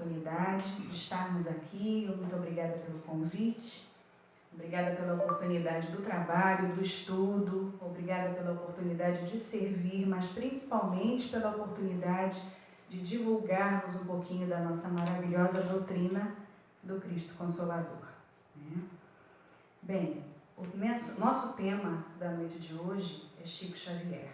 oportunidade de estarmos aqui. Muito obrigada pelo convite. Obrigada pela oportunidade do trabalho, do estudo. Obrigada pela oportunidade de servir, mas principalmente pela oportunidade de divulgarmos um pouquinho da nossa maravilhosa doutrina do Cristo Consolador. Bem, o nosso tema da noite de hoje é Chico Xavier.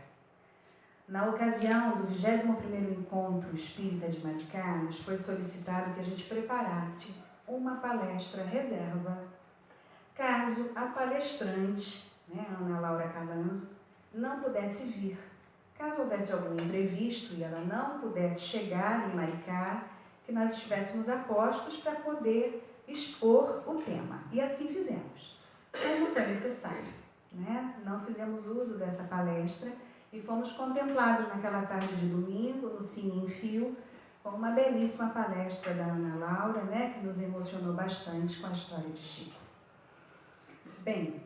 Na ocasião do 21º Encontro Espírita de Maricá, nos foi solicitado que a gente preparasse uma palestra reserva, caso a palestrante, Ana Laura Calanzo, não pudesse vir. Caso houvesse algum imprevisto e ela não pudesse chegar em Maricá, que nós estivéssemos a postos para poder expor o tema. E assim fizemos. Mas não foi necessário. Não fizemos uso dessa palestra e fomos contemplados naquela tarde de domingo, no Cine em Fio, com uma belíssima palestra da Ana Laura, que nos emocionou bastante com a história de Chico. Bem,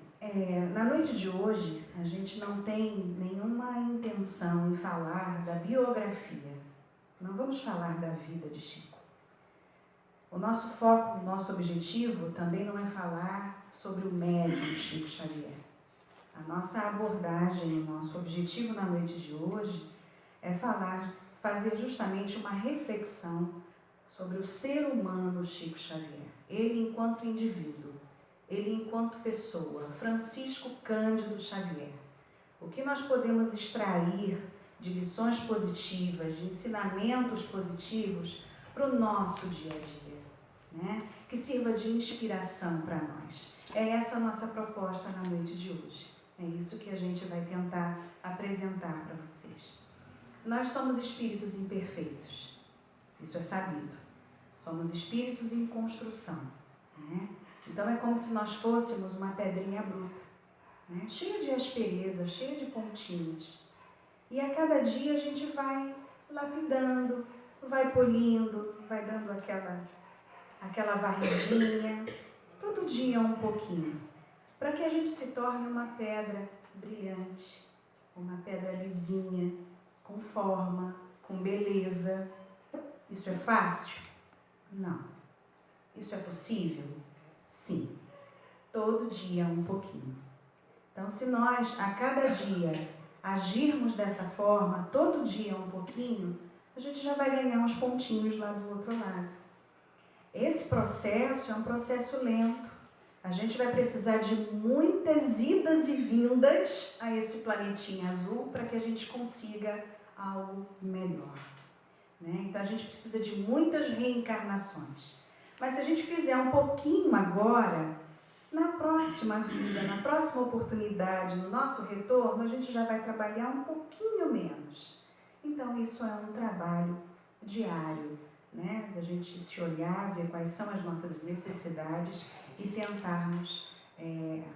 na noite de hoje, a gente não tem nenhuma intenção em falar da biografia. Não vamos falar da vida de Chico. O nosso foco, o nosso objetivo também não é falar sobre o médium Chico Xavier. A nossa abordagem, o nosso objetivo na noite de hoje é fazer justamente uma reflexão sobre o ser humano Chico Xavier. Ele enquanto indivíduo, ele enquanto pessoa, Francisco Cândido Xavier. O que nós podemos extrair de lições positivas, de ensinamentos positivos para o nosso dia a dia, que sirva de inspiração para nós. É essa a nossa proposta na noite de hoje. É isso que a gente vai tentar apresentar para vocês. Nós somos espíritos imperfeitos, isso é sabido. Somos espíritos em construção. Então é como se nós fôssemos uma pedrinha bruta, cheia de aspereza, cheia de pontinhas. E a cada dia a gente vai lapidando, vai polindo, vai dando aquela varridinha, todo dia um pouquinho, para que a gente se torne uma pedra brilhante, uma pedra lisinha, com forma, com beleza. Isso é fácil? Não. Isso é possível? Sim. Todo dia um pouquinho. Então, se nós, a cada dia, agirmos dessa forma, todo dia um pouquinho, a gente já vai ganhar uns pontinhos lá do outro lado. Esse processo é um processo lento. A gente vai precisar de muitas idas e vindas a esse planetinha azul para que a gente consiga algo melhor. Então, a gente precisa de muitas reencarnações. Mas se a gente fizer um pouquinho agora, na próxima vida, na próxima oportunidade, no nosso retorno, a gente já vai trabalhar um pouquinho menos. Então, isso é um trabalho diário, da gente se olhar, ver quais são as nossas necessidades e tentarmos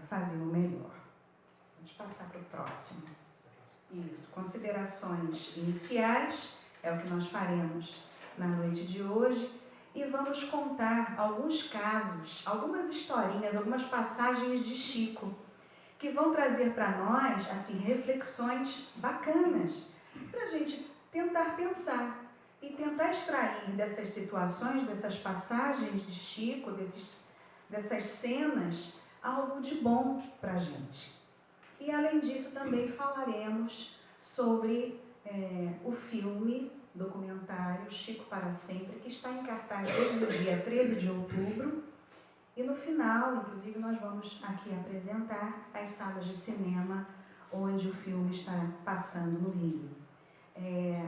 fazer o melhor. Vamos passar para o próximo. Isso, considerações iniciais, é o que nós faremos na noite de hoje. E vamos contar alguns casos, algumas historinhas, algumas passagens de Chico, que vão trazer para nós, reflexões bacanas, para a gente tentar pensar e tentar extrair dessas situações, dessas passagens de Chico, dessas cenas, algo de bom para a gente. E além disso também falaremos sobre o filme, documentário Chico para Sempre, que está em cartaz desde o dia 13 de outubro. E no final, inclusive, nós vamos aqui apresentar as salas de cinema onde o filme está passando no Rio.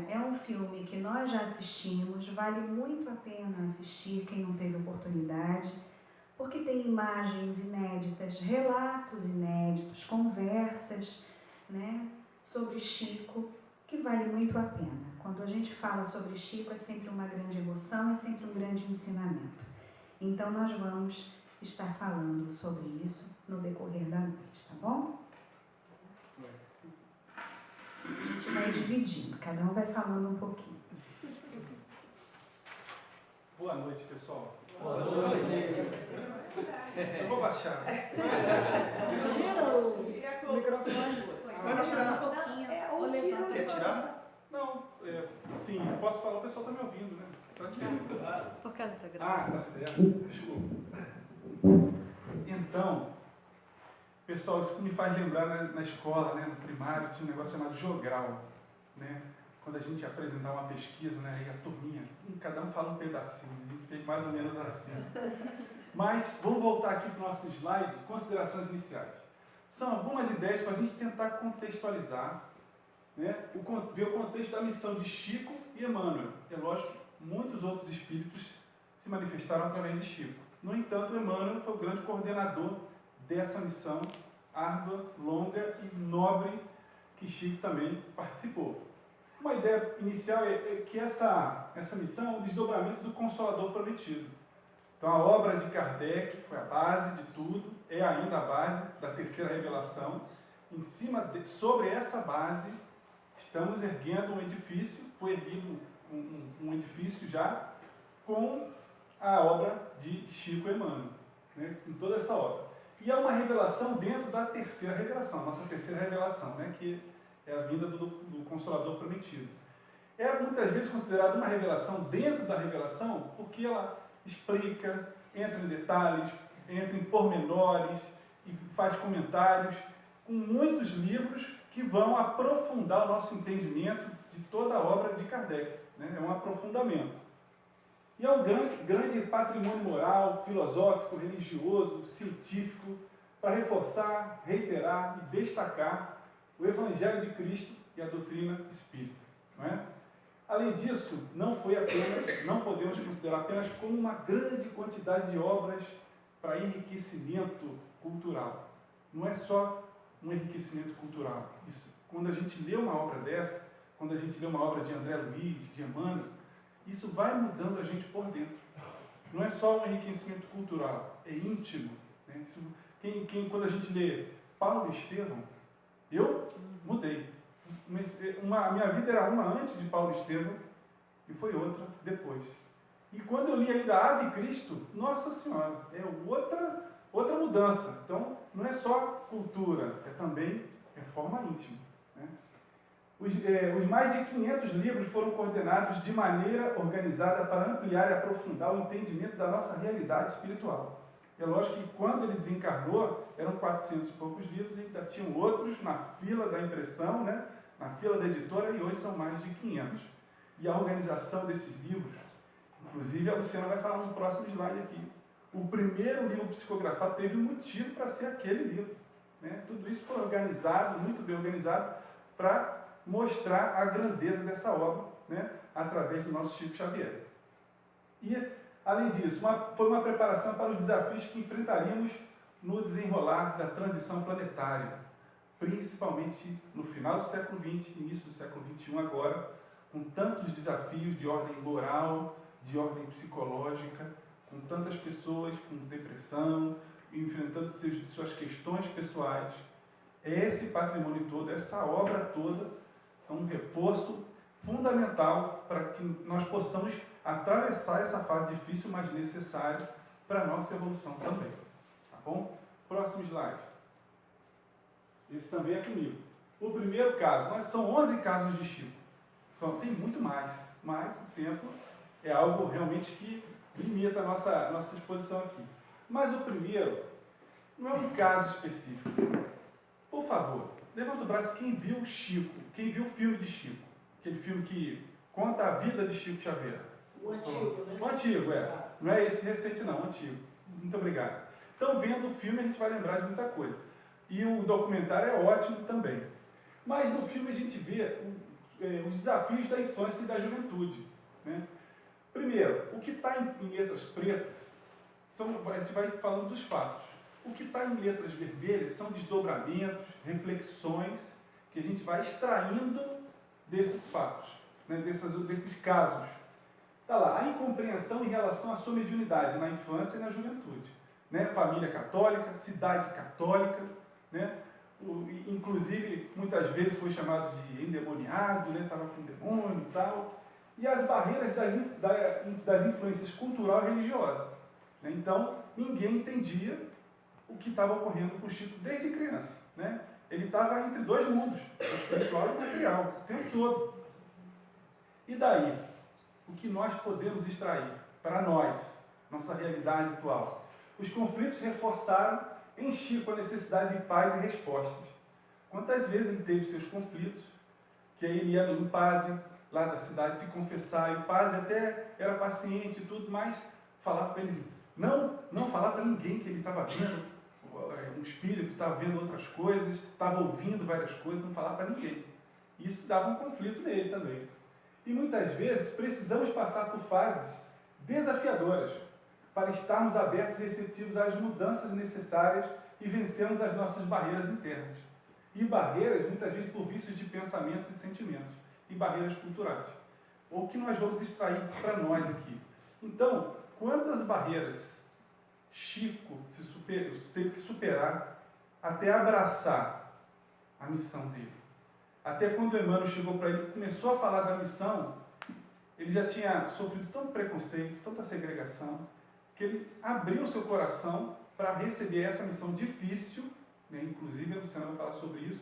É um filme que nós já assistimos, vale muito a pena assistir quem não teve oportunidade, porque tem imagens inéditas, relatos inéditos, conversas, sobre Chico, que vale muito a pena. Quando a gente fala sobre Chico, é sempre uma grande emoção, é sempre um grande ensinamento. Então, nós vamos estar falando sobre isso no decorrer da noite, tá bom? A gente vai dividindo, cada um vai falando um pouquinho. Boa noite, pessoal. Boa noite. Eu vou baixar. Tira o microfone. Pode tirar um pouquinho. Quer tirar? Não. Sim, posso falar, o pessoal está me ouvindo, né? Por causa da Ah, gravação. tá certo. Desculpa. Então, pessoal, isso me faz lembrar na escola, né, no primário, tinha um negócio chamado jogral, né? Quando a gente ia apresentar uma pesquisa, né, e a turminha, cada um fala um pedacinho, a gente fez mais ou menos assim. Mas, vamos voltar aqui para o nosso slide, considerações iniciais. São algumas ideias para a gente tentar contextualizar, né, ver o contexto da missão de Chico e Emmanuel. É lógico que muitos outros espíritos se manifestaram através de Chico. No entanto, Emmanuel foi o grande coordenador dessa missão árdua, longa e nobre que Chico também participou. Uma ideia inicial é que essa missão é um desdobramento do Consolador Prometido. Então, a obra de Kardec foi a base de tudo, é ainda a base da terceira revelação. Sobre essa base, estamos erguendo um edifício, foi erguido um edifício já com a obra de Chico e Emmanuel, né, em toda essa obra. E há uma revelação dentro da terceira revelação, a nossa terceira revelação, né, que é a vinda do Consolador Prometido. É muitas vezes considerada uma revelação dentro da revelação, porque ela explica, entra em detalhes, entra em pormenores e faz comentários com muitos livros que vão aprofundar o nosso entendimento de toda a obra de Kardec, né? É um aprofundamento. E é um grande patrimônio moral, filosófico, religioso, científico, para reforçar, reiterar e destacar o Evangelho de Cristo e a doutrina espírita. Não é? Além disso, não podemos considerar apenas como uma grande quantidade de obras para enriquecimento cultural. Não é só um enriquecimento cultural. Isso, quando a gente lê uma obra dessa, quando a gente lê uma obra de André Luiz, de Emmanuel, isso vai mudando a gente por dentro. Não é só um enriquecimento cultural, é íntimo. Né? Quando a gente lê Paulo Estevão, eu mudei. A minha vida era uma antes de Paulo Estevão e foi outra depois. E quando eu li ainda Ave Cristo, Nossa Senhora, é outra mudança. Então, não é só cultura, é também forma íntima. Né? Os mais de 500 livros foram coordenados de maneira organizada para ampliar e aprofundar o entendimento da nossa realidade espiritual. É lógico que quando ele desencarnou, eram 400 e poucos livros, e ainda tinham outros na fila da impressão, né? Na fila da editora, e hoje são mais de 500. E a organização desses livros, inclusive a Luciana vai falar no próximo slide aqui, o primeiro livro psicografado teve um motivo para ser aquele livro. Né? Tudo isso foi organizado, muito bem organizado, para mostrar a grandeza dessa obra, né? Através do nosso Chico Xavier. E, além disso, foi uma preparação para os desafios que enfrentaríamos no desenrolar da transição planetária, principalmente no final do século XX, início do século XXI agora, com tantos desafios de ordem moral, de ordem psicológica, com tantas pessoas com depressão, enfrentando suas questões pessoais. Esse patrimônio todo, essa obra toda, são um reforço fundamental para que nós possamos atravessar essa fase difícil, mas necessária para a nossa evolução também. Tá bom? Próximo slide. Esse também é comigo. O primeiro caso, são 11 casos de Chico. Tem muito mais, mas o tempo é algo realmente que limita a nossa exposição aqui. Mas o primeiro não é um caso específico. Por favor, levanta o braço quem viu Chico, quem viu o filme de Chico. Aquele filme que conta a vida de Chico Xavier. O antigo, né? O antigo, é. Não é esse recente não, o antigo. Muito obrigado. Então, vendo o filme, a gente vai lembrar de muita coisa. E o documentário é ótimo também. Mas no filme a gente vê os desafios da infância e da juventude. Né? Primeiro, o que está em letras pretas, a gente vai falando dos fatos. O que está em letras vermelhas são desdobramentos, reflexões, que a gente vai extraindo desses fatos, né? desses casos. Está lá, a incompreensão em relação à sua mediunidade na infância e na juventude. Né? Família católica, cidade católica, né? Inclusive, muitas vezes foi chamado de endemoniado, né? Estava com demônio e tal. E as barreiras das influências cultural e religiosas. Né? Então, ninguém entendia o que estava ocorrendo com o Chico desde criança. Né? Ele estava entre dois mundos, o espiritual e o material, o tempo todo. E daí? o que nós podemos extrair para nós, nossa realidade atual? Os conflitos reforçaram em Chico a necessidade de paz e respostas. Quantas vezes ele teve seus conflitos, que aí ele ia no padre lá da cidade se confessar, e o padre até era paciente e tudo, mas falava para ele não falar para ninguém que ele estava vendo um espírito, estava vendo outras coisas, estava ouvindo várias coisas, não falar para ninguém. Isso dava um conflito nele também. E muitas vezes precisamos passar por fases desafiadoras para estarmos abertos e receptivos às mudanças necessárias e vencermos as nossas barreiras internas. E barreiras, muitas vezes, por vícios de pensamentos e sentimentos. E barreiras culturais. O que nós vamos extrair para nós aqui? Então, quantas barreiras Chico teve que superar até abraçar a missão dele? Até quando Emmanuel chegou para ele e começou a falar da missão, ele já tinha sofrido tanto preconceito, tanta segregação, que ele abriu seu coração para receber essa missão difícil, né? Inclusive a Luciana vai falar sobre isso,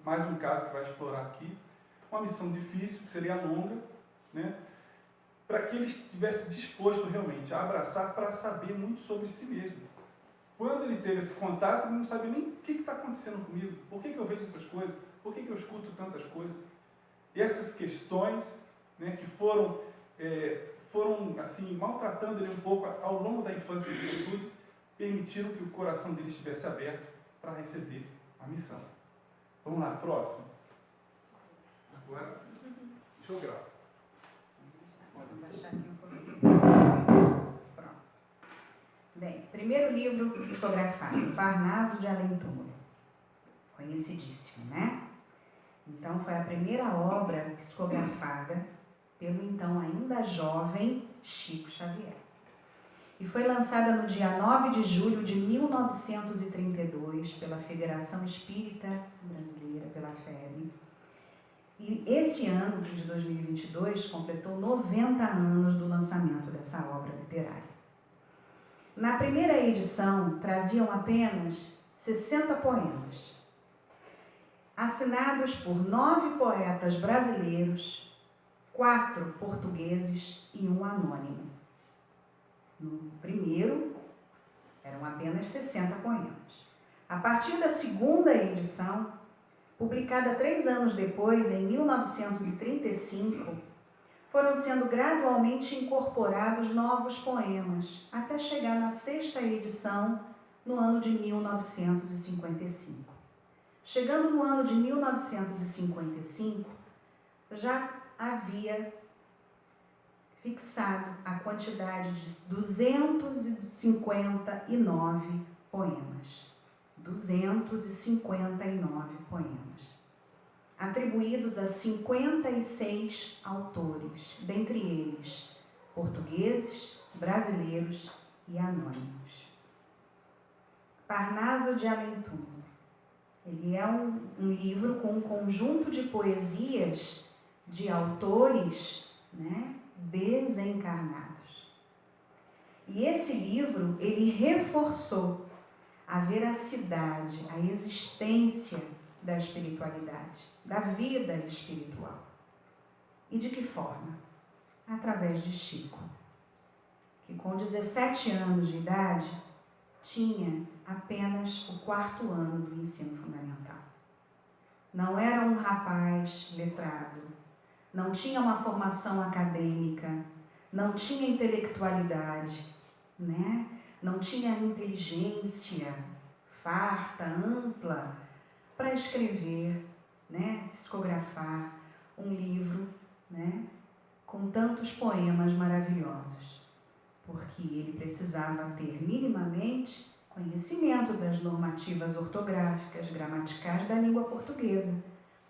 mais um caso que vai explorar aqui, uma missão difícil, que seria longa, né? Para que ele estivesse disposto realmente a abraçar para saber muito sobre si mesmo. Quando ele teve esse contato, ele não sabia nem o que está acontecendo comigo, por que eu vejo essas coisas, por que eu escuto tantas coisas. E essas questões, né, que foram assim, maltratando ele um pouco ao longo da infância e juventude, permitiram que o coração dele estivesse aberto para receber a missão. Vamos lá, próximo. Agora, deixa eu gravar. Vou baixar aqui um pouquinho. Pronto. Bem, primeiro livro psicografado, Parnaso de Além-Túmulo. Conhecidíssimo, né? Então, foi a primeira obra psicografada pelo então ainda jovem Chico Xavier. E foi lançada no dia 9 de julho de 1932 pela Federação Espírita Brasileira, pela FEB. E esse ano, de 2022, completou 90 anos do lançamento dessa obra literária. Na primeira edição, traziam apenas 60 poemas, assinados por 9 poetas brasileiros, 4 portugueses e um anônimo. No primeiro, eram apenas 60 poemas. A partir da segunda edição, publicada 3 anos depois, em 1935, foram sendo gradualmente incorporados novos poemas, até chegar na 6ª edição, no ano de 1955. Chegando no ano de 1955, já havia fixado a quantidade de 259 poemas. 259 poemas, atribuídos a 56 autores, dentre eles portugueses, brasileiros e anônimos. Parnaso de Além-Túmulo. Ele é um livro com um conjunto de poesias de autores, né, desencarnados. E esse livro, ele reforçou a veracidade, a existência da espiritualidade, da vida espiritual. E de que forma? Através de Chico, que com 17 anos de idade tinha apenas o 4º ano do ensino fundamental. Não era um rapaz letrado, não tinha uma formação acadêmica, não tinha intelectualidade, né? Não tinha inteligência farta, ampla, para escrever, né? Psicografar um livro, né? Com tantos poemas maravilhosos, porque ele precisava ter minimamente conhecimento das normativas ortográficas, gramaticais da língua portuguesa,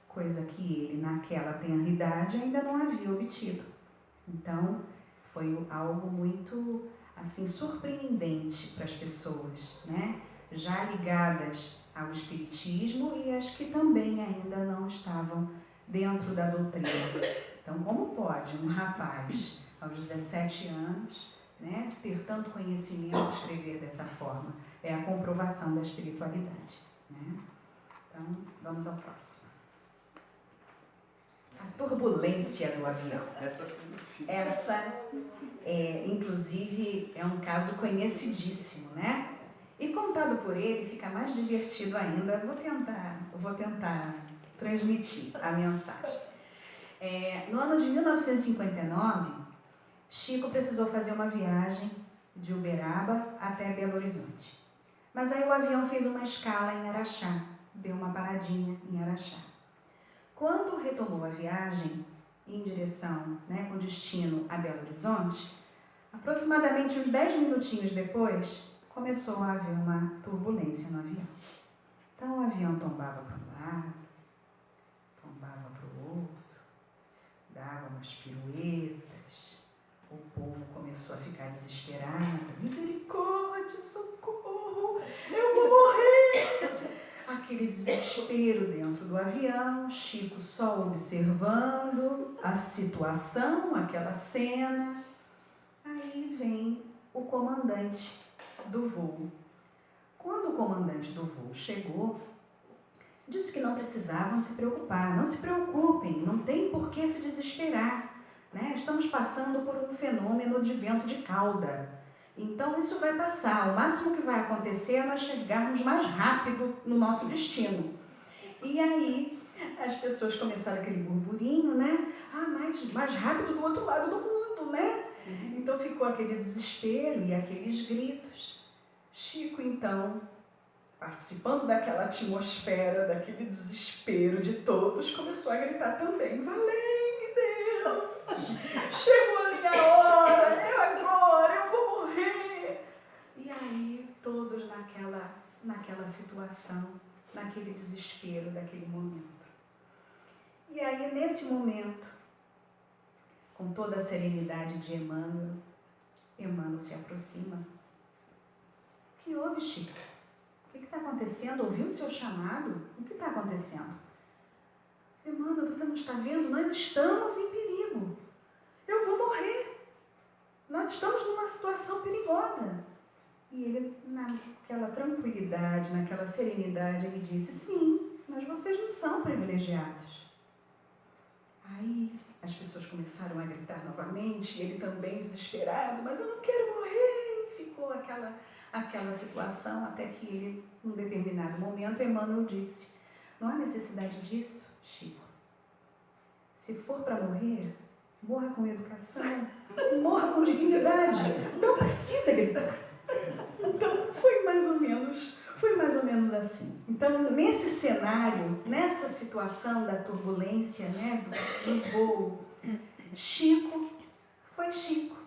coisa que ele, naquela tenridade, ainda não havia obtido. Então, foi algo muito, assim, surpreendente para as pessoas, né? Já ligadas ao espiritismo e as que também ainda não estavam dentro da doutrina. Então, como pode um rapaz, aos 17 anos, né, ter tanto conhecimento e escrever dessa forma? É a comprovação da espiritualidade, né? Então, vamos ao próximo. A turbulência do avião. Essa foi no filme. Essa, inclusive, é um caso conhecidíssimo, né? E contado por ele fica mais divertido ainda. Vou tentar transmitir a mensagem. No ano de 1959, Chico precisou fazer uma viagem de Uberaba até Belo Horizonte. Mas aí o avião fez uma escala em Araxá, deu uma paradinha em Araxá. Quando retomou a viagem em direção, com destino a Belo Horizonte, aproximadamente uns 10 minutinhos depois, começou a haver uma turbulência no avião. Então o avião tombava para um lado, tombava para o outro, dava umas piruetas, o povo começou a ficar desesperado. Misericórdia, socorro, eu vou morrer! Aquele desespero dentro do avião, Chico só observando a situação, aquela cena. Aí vem o comandante do voo. Quando o comandante do voo chegou, disse que não precisavam se preocupar. Não se preocupem, não tem por que se desesperar, né? Estamos passando por um fenômeno de vento de cauda. Então isso vai passar. O máximo que vai acontecer é nós chegarmos mais rápido no nosso destino. E aí as pessoas começaram aquele burburinho, né? Mais rápido do outro lado do mundo, né? Então ficou aquele desespero e aqueles gritos. Chico, então, participando daquela atmosfera, daquele desespero de todos, começou a gritar também: valeu-me Deus! Chegou a minha hora, eu vou morrer! E aí, todos naquela situação, naquele desespero daquele momento. E aí, nesse momento, com toda a serenidade de Emmanuel se aproxima. O que houve, Chico? O que está acontecendo? Ouviu o seu chamado? O que está acontecendo? Emmanuel, você não está vendo? Nós estamos em perigo. Eu vou morrer. Nós estamos numa situação perigosa. E ele, naquela tranquilidade, naquela serenidade, ele disse: sim, mas vocês não são privilegiados. Aí as pessoas começaram a gritar novamente, ele também desesperado: mas eu não quero morrer. E ficou aquela situação, até que ele, num determinado momento, Emmanuel disse: não há necessidade disso, Chico. Se for para morrer, morra com educação, morra com dignidade, não precisa gritar. Então, foi mais ou menos assim. Então, nesse cenário, nessa situação da turbulência, do voo, Chico foi Chico.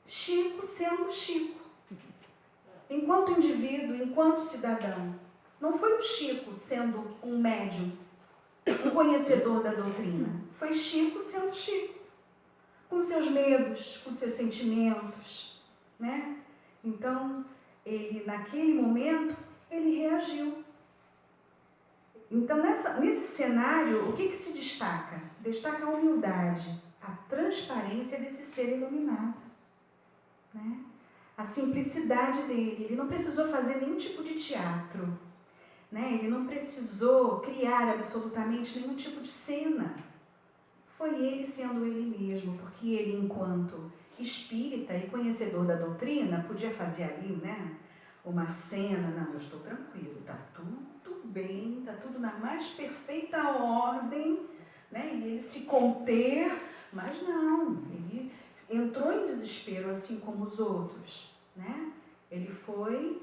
Chico sendo Chico. Enquanto indivíduo, enquanto cidadão. Não foi o Chico sendo um médium, um conhecedor da doutrina. Foi Chico sendo Chico. Com seus medos, com seus sentimentos, né? Então, ele, naquele momento, ele reagiu. Então, nesse cenário, o que se destaca? Destaca a humildade, a transparência desse ser iluminado, né? A simplicidade dele. Ele não precisou fazer nenhum tipo de teatro, né? Ele não precisou criar absolutamente nenhum tipo de cena. Foi ele sendo ele mesmo, porque ele, enquanto espírita e conhecedor da doutrina, podia fazer ali, uma cena. Não, eu estou tranquilo, está tudo bem, está tudo na mais perfeita ordem, né? E ele se conter, mas não, ele entrou em desespero assim como os outros, né? Ele foi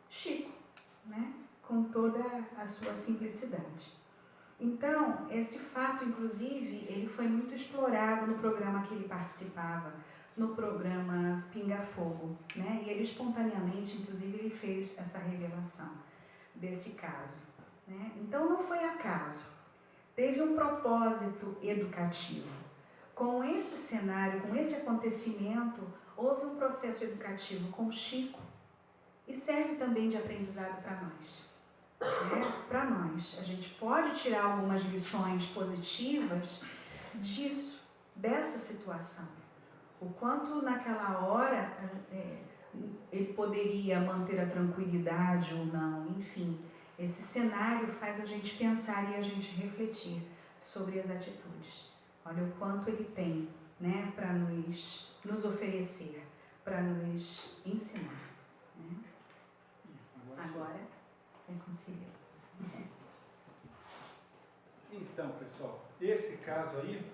Chico, né? Com toda a sua simplicidade. Então, esse fato, inclusive, ele foi muito explorado no programa que ele participava, no programa Pinga Fogo, né? E ele espontaneamente, inclusive, ele fez essa revelação desse caso, né? Então, não foi acaso. Teve um propósito educativo. Com esse cenário, com esse acontecimento, houve um processo educativo com Chico e serve também de aprendizado para nós. Para nós, a gente pode tirar algumas lições positivas disso, dessa situação. O quanto naquela hora ele poderia manter a tranquilidade ou não, enfim. Esse cenário faz a gente pensar e a gente refletir sobre as atitudes. Olha o quanto ele tem, né, para nos oferecer, para nos ensinar. Né? Agora, reconcilia. Então, pessoal, esse caso aí,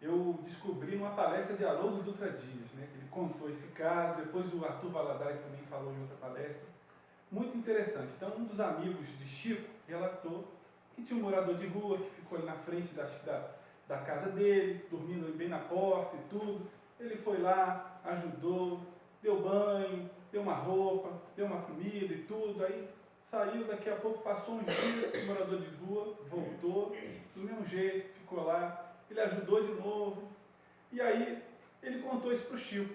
eu descobri numa palestra de Haroldo Dutra Dias, né? Ele contou esse caso, depois o Arthur Valadares também falou em outra palestra. Muito interessante. Então, um dos amigos de Chico relatou que tinha um morador de rua que ficou ali na frente da casa dele, dormindo bem na porta e tudo. Ele foi lá, ajudou, deu banho, deu uma roupa, deu uma comida e tudo. Aí saiu, daqui a pouco passou uns dias, o morador de rua voltou, do mesmo jeito, ficou lá. Ele ajudou de novo. E aí ele contou isso para o Chico.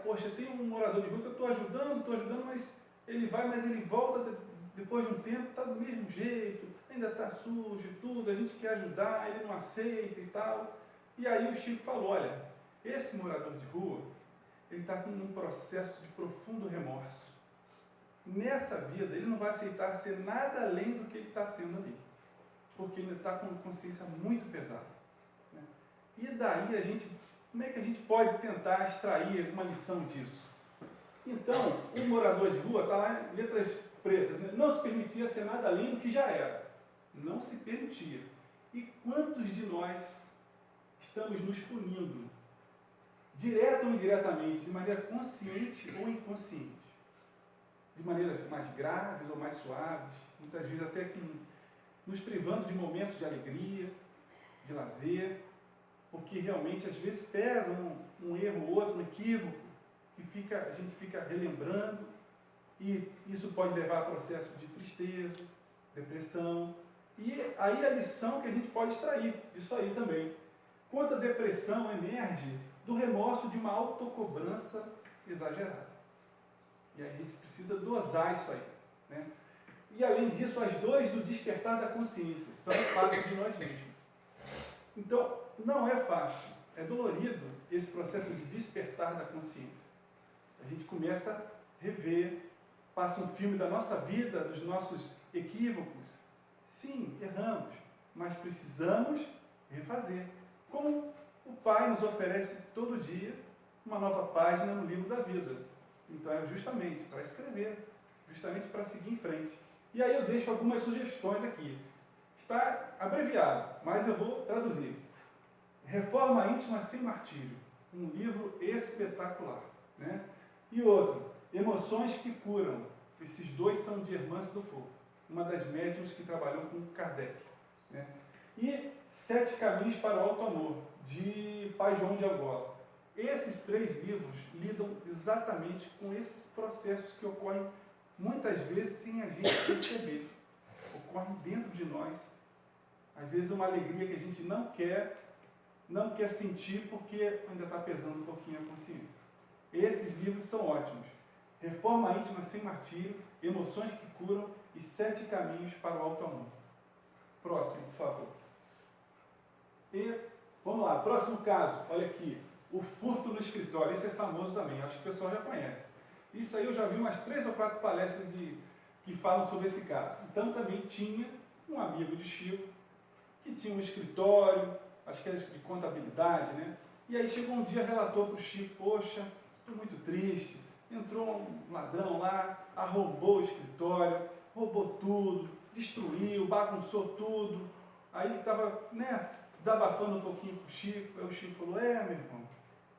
Poxa, tem um morador de rua que eu estou ajudando, mas ele vai, mas ele volta depois de um tempo, está do mesmo jeito, ainda está sujo e tudo, a gente quer ajudar, ele não aceita e tal. E aí o Chico falou, olha, esse morador de rua, ele está com um processo de profundo remorso. Nessa vida, ele não vai aceitar ser nada além do que ele está sendo ali, porque ele está com uma consciência muito pesada. Né? E daí como é que a gente pode tentar extrair uma lição disso? Então, o morador de rua está lá em letras pretas, né? Não se permitia ser nada além do que já era. Não se permitia. E quantos de nós estamos nos punindo, direto ou indiretamente, de maneira consciente ou inconsciente? De maneiras mais graves ou mais suaves, muitas vezes até nos privando de momentos de alegria, de lazer, porque realmente às vezes pesa um erro ou outro, um equívoco, que a gente fica relembrando, e isso pode levar a processo de tristeza, depressão, e aí a lição que a gente pode extrair disso aí também. Quanta depressão emerge do remorso de uma autocobrança exagerada. E aí a gente precisa dosar isso aí. Né? E além disso, as dores do despertar da consciência são parte de nós mesmos. Então, não é fácil, é dolorido esse processo de despertar da consciência. A gente começa a rever, passa um filme da nossa vida, dos nossos equívocos. Sim, erramos, mas precisamos refazer. Como o Pai nos oferece todo dia uma nova página no livro da vida. Então é justamente para escrever, justamente para seguir em frente. E aí eu deixo algumas sugestões aqui. Está abreviado, mas eu vou traduzir. Reforma Íntima Sem Martírio, um livro espetacular. Né? E outro, Emoções que Curam. Esses dois são de Hermance do Fogo, uma das médiuns que trabalhou com Kardec. Né? E 7 Caminhos para o Alto Amor, de Pai João de Angola. Esses 3 livros lidam exatamente com esses processos que ocorrem muitas vezes sem a gente perceber. Ocorrem dentro de nós. Às vezes uma alegria que a gente não quer sentir porque ainda está pesando um pouquinho a consciência. Esses livros são ótimos. Reforma Íntima Sem Martírio, Emoções que Curam e 7 Caminhos para o Alto Amor. Próximo, por favor. E vamos lá, próximo caso, olha aqui. O furto no escritório, esse é famoso também, acho que o pessoal já conhece. Isso aí eu já vi umas 3 ou 4 palestras que falam sobre esse caso. Então também tinha um amigo de Chico, que tinha um escritório, acho que era de contabilidade, né? E aí chegou um dia, relatou para o Chico, poxa, estou muito triste, entrou um ladrão lá, arrombou o escritório, roubou tudo, destruiu, bagunçou tudo. Aí ele estava, né, desabafando um pouquinho com o Chico, aí o Chico falou, meu irmão,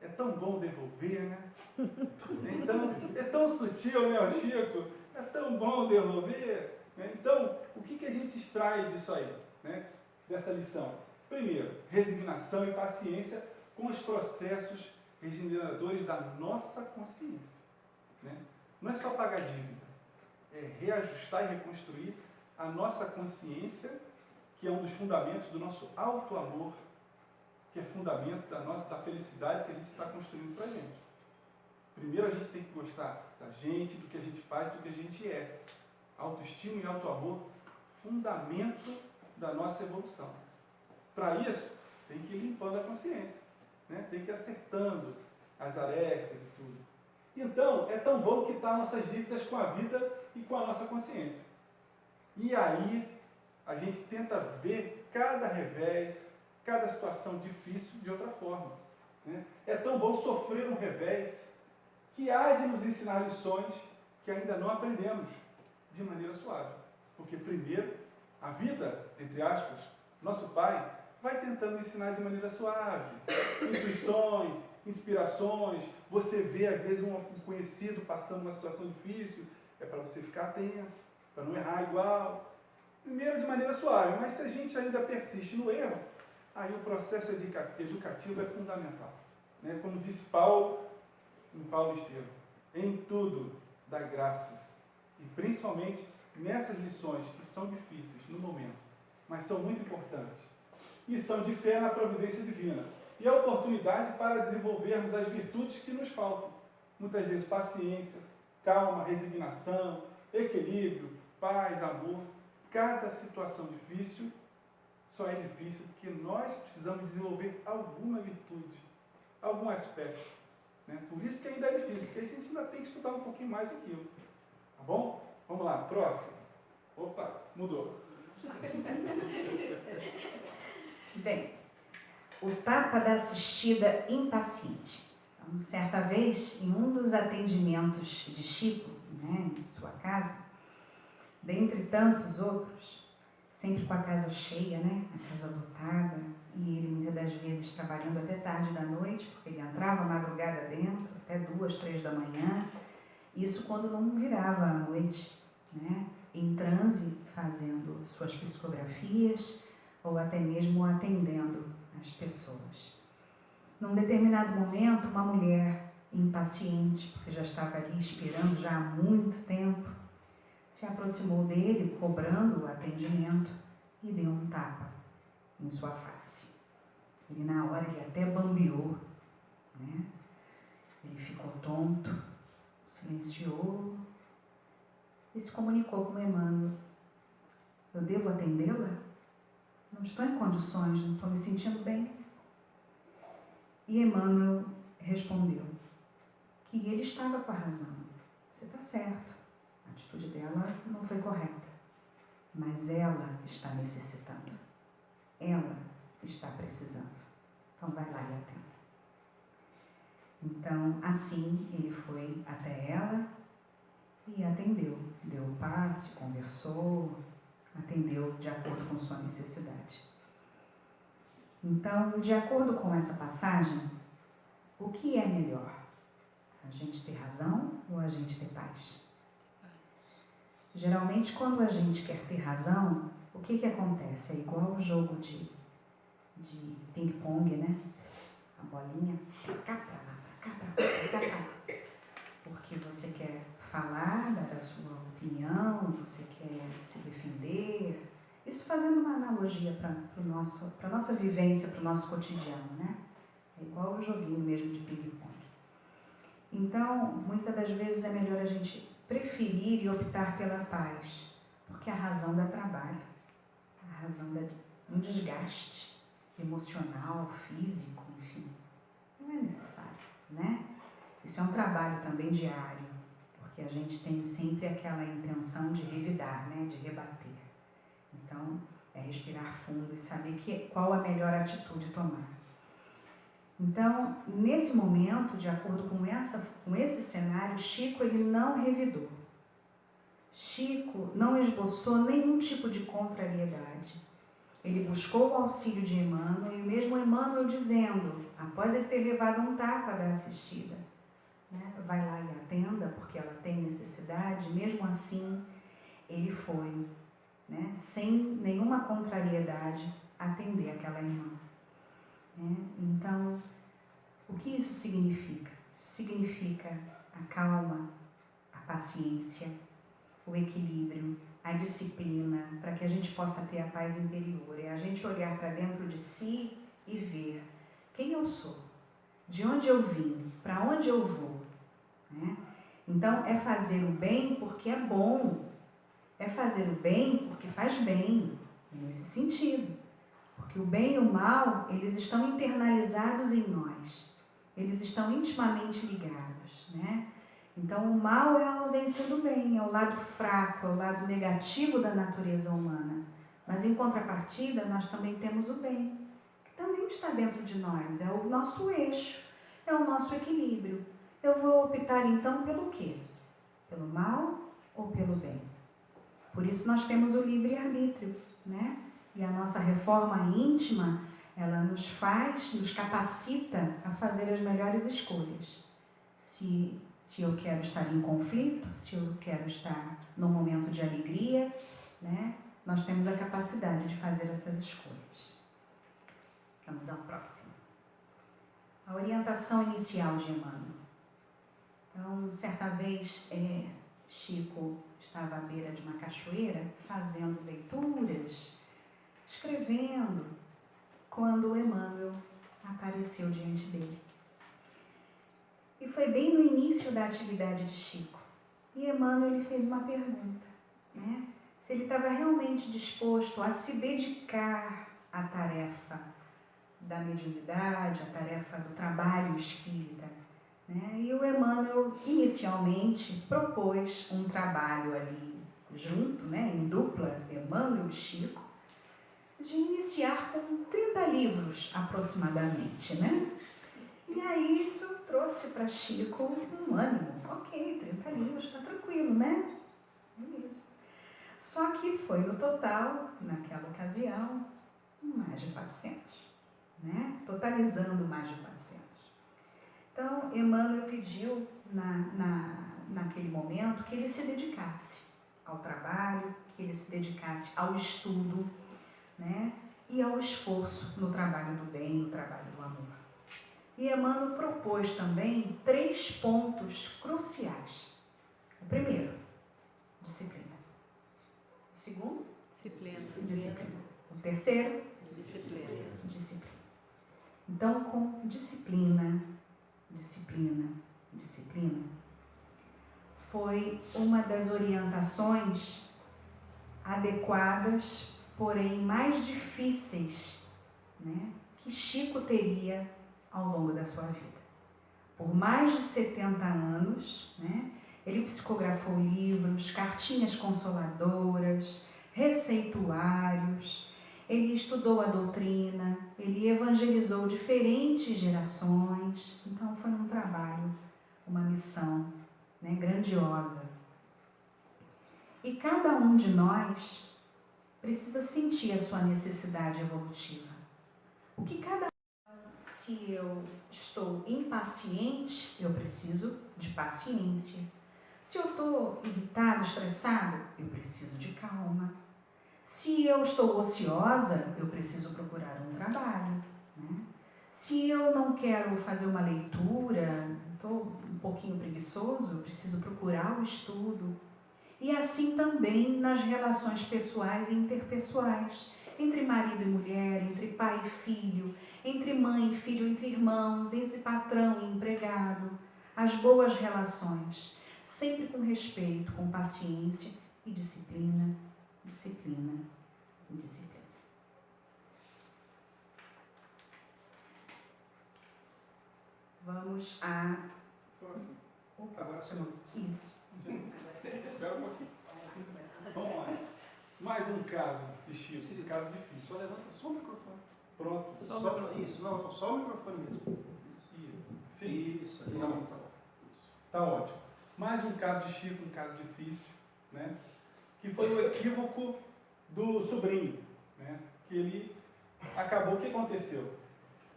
é tão bom devolver, né? Então, é tão sutil, né, o Chico? É tão bom devolver. Né? Então, o que a gente extrai disso aí, né? Dessa lição? Primeiro, resignação e paciência com os processos regeneradores da nossa consciência. Né? Não é só pagar dívida, é reajustar e reconstruir a nossa consciência, que é um dos fundamentos do nosso auto-amor, que é fundamento da felicidade que a gente está construindo para a gente. Primeiro a gente tem que gostar da gente, do que a gente faz, do que a gente é. Autoestima e auto-amor, fundamento da nossa evolução. Para isso, tem que ir limpando a consciência, né? Tem que ir acertando as arestas e tudo. Então, é tão bom quitar nossas dívidas com a vida e com a nossa consciência. E aí, a gente tenta ver cada revés, cada situação difícil de outra forma. Né? É tão bom sofrer um revés que há de nos ensinar lições que ainda não aprendemos de maneira suave. Porque primeiro, a vida, entre aspas, nosso Pai, vai tentando ensinar de maneira suave. Intuições, inspirações, você vê às vezes um conhecido passando uma situação difícil, é para você ficar atento, para não errar igual. Primeiro de maneira suave, mas se a gente ainda persiste no erro, aí o processo educativo é fundamental. Né? Como disse Paulo, em Paulo Estevam, em tudo dá graças, e principalmente nessas lições que são difíceis no momento, mas são muito importantes, e são de fé na providência divina, e a oportunidade para desenvolvermos as virtudes que nos faltam, muitas vezes paciência, calma, resignação, equilíbrio, paz, amor. Cada situação difícil só é difícil porque nós precisamos desenvolver alguma virtude, algum aspecto. Né? Por isso que ainda é difícil, porque a gente ainda tem que estudar um pouquinho mais aquilo. Tá bom? Vamos lá, próximo. Opa, mudou. Bem, o tapa da assistida impaciente. Então, certa vez, em um dos atendimentos de Chico, né, em sua casa, dentre tantos outros, sempre com a casa cheia, né, a casa lotada, e ele muitas das vezes trabalhando até tarde da noite, porque ele entrava à madrugada dentro, até 2, 3 da manhã, isso quando não virava à noite, né, em transe, fazendo suas psicografias, ou até mesmo atendendo as pessoas. Num determinado momento, uma mulher impaciente, porque já estava ali esperando já há muito tempo, se aproximou dele, cobrando o atendimento, e deu um tapa em sua face. Ele, na hora, ele até bambeou, né? Ele ficou tonto, silenciou e se comunicou com Emmanuel. Eu devo atendê-la? Não estou em condições, não estou me sentindo bem. E Emmanuel respondeu que ele estava com a razão. Você está certo. A atitude dela não foi correta, mas ela está necessitando, ela está precisando, então vai lá e atenda. Então, assim, ele foi até ela e atendeu, deu o passe, conversou, atendeu de acordo com sua necessidade. Então, de acordo com essa passagem, o que é melhor? A gente ter razão ou a gente ter paz? Geralmente, quando a gente quer ter razão, o que acontece? É igual o jogo de ping-pong, né? A bolinha, pra cá, pra lá, pra cá, pra lá, pra cá. Porque você quer falar, dar a sua opinião, você quer se defender. Isso fazendo uma analogia para a nossa vivência, para o nosso cotidiano, né? É igual o joguinho mesmo de ping-pong. Então, muitas das vezes é melhor a gente preferir e optar pela paz, porque a razão dá trabalho, a razão dá um desgaste emocional, físico, enfim, não é necessário, né? Isso é um trabalho também diário, porque a gente tem sempre aquela intenção de revidar, né? De rebater. Então, é respirar fundo e saber qual a melhor atitude tomar. Então, nesse momento, de acordo com esse cenário, Chico ele não revidou. Chico não esboçou nenhum tipo de contrariedade. Ele buscou o auxílio de Emmanuel, e mesmo Emmanuel dizendo, após ele ter levado um tapa da assistida, né, vai lá e atenda, porque ela tem necessidade, mesmo assim, ele foi, né, sem nenhuma contrariedade, atender aquela irmã. Então, o que isso significa? Isso significa a calma, a paciência, o equilíbrio, a disciplina, para que a gente possa ter a paz interior. É a gente olhar para dentro de si e ver quem eu sou, de onde eu vim, para onde eu vou. Né? Então, é fazer o bem porque é bom, é fazer o bem porque faz bem, nesse sentido. Porque o bem e o mal, eles estão internalizados em nós. Eles estão intimamente ligados, né? Então, o mal é a ausência do bem, é o lado fraco, é o lado negativo da natureza humana. Mas em contrapartida, nós também temos o bem, que também está dentro de nós, é o nosso eixo, é o nosso equilíbrio. Eu vou optar então pelo quê? Pelo mal ou pelo bem? Por isso nós temos o livre-arbítrio, né? E a nossa reforma íntima, ela nos capacita a fazer as melhores escolhas. Se eu quero estar em conflito, se eu quero estar num momento de alegria, né? Nós temos a capacidade de fazer essas escolhas. Vamos ao próximo. A orientação inicial de Emmanuel. Então, certa vez, Chico estava à beira de uma cachoeira, fazendo leituras, escrevendo, quando Emmanuel apareceu diante dele. E foi bem no início da atividade de Chico. E Emmanuel lhe fez uma pergunta, né? Se ele estava realmente disposto a se dedicar à tarefa da mediunidade, à tarefa do trabalho espírita, né? E o Emmanuel inicialmente propôs um trabalho ali junto, né, em dupla, Emmanuel e Chico, de iniciar com 30 livros aproximadamente, né? E aí isso trouxe para Chico um ânimo. Ok, 30 livros, está tranquilo, né? Beleza. Só que foi no total, naquela ocasião, mais de 400, né? Totalizando mais de 400. Então, Emmanuel pediu naquele momento que ele se dedicasse ao trabalho, que ele se dedicasse ao estudo, né? E ao esforço no trabalho do bem, no trabalho do amor. E Emmanuel propôs também 3 pontos cruciais. O primeiro, disciplina. O segundo, disciplina. O terceiro, disciplina. Então, com disciplina, foi uma das orientações adequadas, porém mais difíceis, né, que Chico teria ao longo da sua vida. Por mais de 70 anos, né, ele psicografou livros, cartinhas consoladoras, receituários, ele estudou a doutrina, ele evangelizou diferentes gerações. Então foi um trabalho, uma missão, né, grandiosa. E cada um de nós precisa sentir a sua necessidade evolutiva. O que cada Se eu estou impaciente, eu preciso de paciência. Se eu estou irritado, estressado, eu preciso de calma. Se eu estou ociosa, eu preciso procurar um trabalho, né? Se eu não quero fazer uma leitura, estou um pouquinho preguiçoso, eu preciso procurar o estudo. E assim também nas relações pessoais e interpessoais, entre marido e mulher, entre pai e filho, entre mãe e filho, entre irmãos, entre patrão e empregado. As boas relações, sempre com respeito, com paciência e disciplina. Vamos a... Próximo. O próximo. Isso. Espera um pouquinho. Vamos lá. Mais um caso de Chico. Sim. Caso difícil. Só levanta só o microfone. Pronto. Só o microfone. Isso, não, só o microfone mesmo. Sim. Isso, aí tá bom, tá bom. Tá ótimo. Mais um caso de Chico, um caso difícil, né? Que foi o equívoco do sobrinho, né? Que ele acabou, o que aconteceu?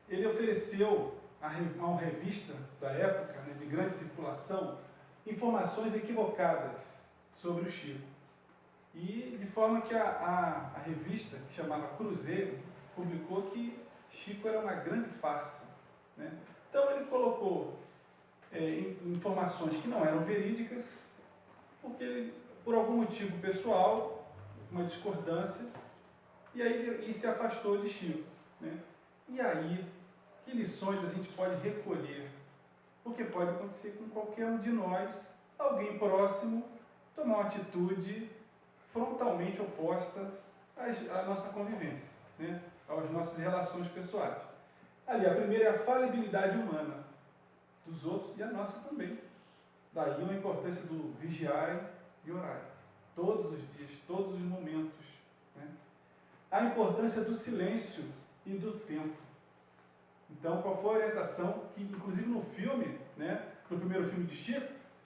Ele ofereceu a uma revista da época, né, de grande circulação, informações equivocadas sobre o Chico. E de forma que a revista, que chamava Cruzeiro, publicou que Chico era uma grande farsa, né? Então ele colocou informações que não eram verídicas, porque ele, por algum motivo pessoal, uma discordância, e aí ele se afastou de Chico, né? E aí, que lições a gente pode recolher? Porque pode acontecer com qualquer um de nós, alguém próximo, tomar uma atitude frontalmente oposta à nossa convivência, né? Às nossas relações pessoais. Ali, a primeira é a falibilidade humana dos outros e a nossa também. Daí a importância do vigiar e orar. Todos os dias, todos os momentos, né? a importância do silêncio e do tempo. Então, qual foi a orientação que, inclusive no filme, né, no primeiro filme de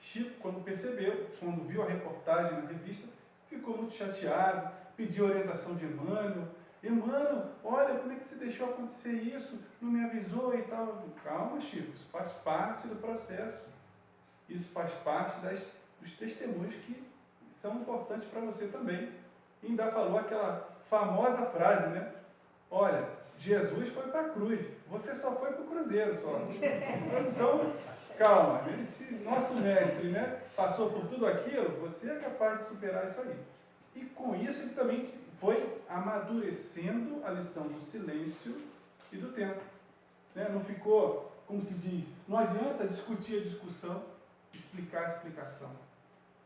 Chico, quando percebeu, quando viu a reportagem na revista, ficou muito chateado, pediu orientação de Emmanuel. Emmanuel, olha, como é que você deixou acontecer isso? Não me avisou e tal. Calma, Chico, isso faz parte do processo. Isso faz parte dos testemunhos que são importantes para você também. E ainda falou aquela famosa frase, né? Olha, Jesus foi para a cruz, você só foi para o cruzeiro só. Então, calma, se nosso mestre, né, passou por tudo aquilo, você é capaz de superar isso aí. E com isso ele também foi amadurecendo a lição do silêncio e do tempo. Né? Não ficou, como se diz, não adianta discutir a discussão, explicar a explicação.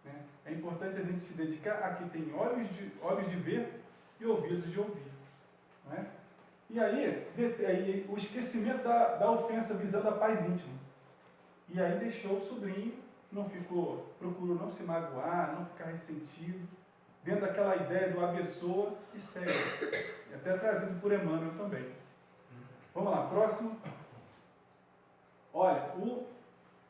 Né? É importante a gente se dedicar a quem tem olhos de ver e ouvidos de ouvir. Não é? E aí o esquecimento da ofensa visando a paz íntima. E aí deixou o sobrinho, procurou não se magoar, não ficar ressentido, dentro daquela ideia do abençoa e segue. E até trazido por Emmanuel também. Vamos lá, próximo. Olha, o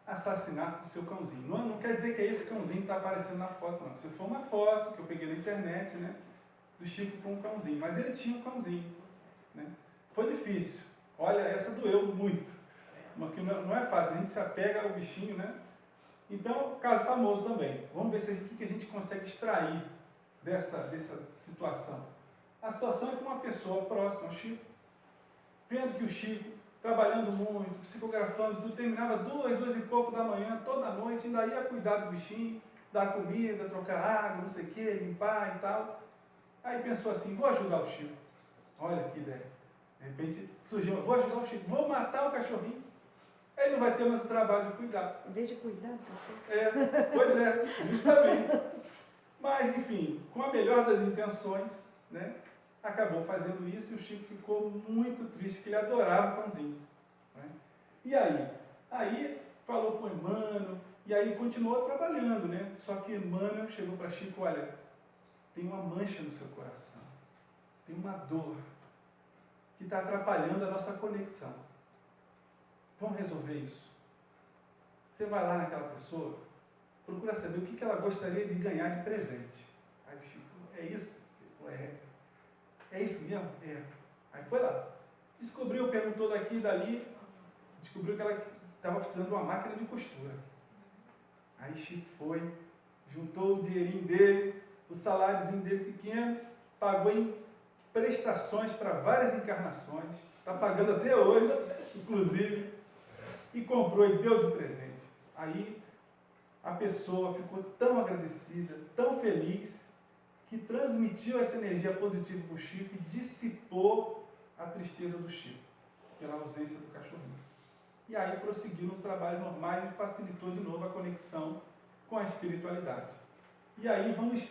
assassinato do seu cãozinho. Não quer dizer que é esse cãozinho que está aparecendo na foto, não. Se for uma foto que eu peguei na internet, né, do Chico com um cãozinho, mas ele tinha um cãozinho. Né? Foi difícil. Olha, essa doeu muito. Porque não é fácil, a gente se apega ao bichinho, né? Então, caso famoso também. Vamos ver o que a gente consegue extrair dessa situação. A situação é que uma pessoa próxima ao Chico, vendo que o Chico, trabalhando muito, psicografando, tudo, terminava 2 e pouco da manhã, toda noite, ainda ia cuidar do bichinho, dar comida, trocar água, não sei o que, limpar e tal. Aí pensou assim, vou ajudar o Chico. Olha que ideia. De repente surgiu, vou ajudar o Chico, vou matar o cachorrinho. Ele não vai ter mais o trabalho de cuidar. Em vez de cuidar, Pois é, justamente. Mas, enfim, com a melhor das intenções, né, acabou fazendo isso e o Chico ficou muito triste, que ele adorava o cãozinho. Né? E aí falou com o Emmanuel, e aí continuou trabalhando, né? Só que Emmanuel chegou para Chico, olha, tem uma mancha no seu coração, tem uma dor que está atrapalhando a nossa conexão. Vamos resolver isso. Você vai lá naquela pessoa, procura saber o que ela gostaria de ganhar de presente. Aí o Chico, é isso? É isso mesmo? É. Aí foi lá. Descobriu, perguntou daqui e dali, descobriu que ela estava precisando de uma máquina de costura. Aí Chico foi, juntou o dinheirinho dele, o saláriozinho dele pequeno, pagou em prestações para várias encarnações, está pagando até hoje, inclusive, e comprou e deu de presente. Aí a pessoa ficou tão agradecida, tão feliz, que transmitiu essa energia positiva para o Chico e dissipou a tristeza do Chico, pela ausência do cachorrinho. E aí prosseguiu nos trabalhos normais e facilitou de novo a conexão com a espiritualidade. E aí vamos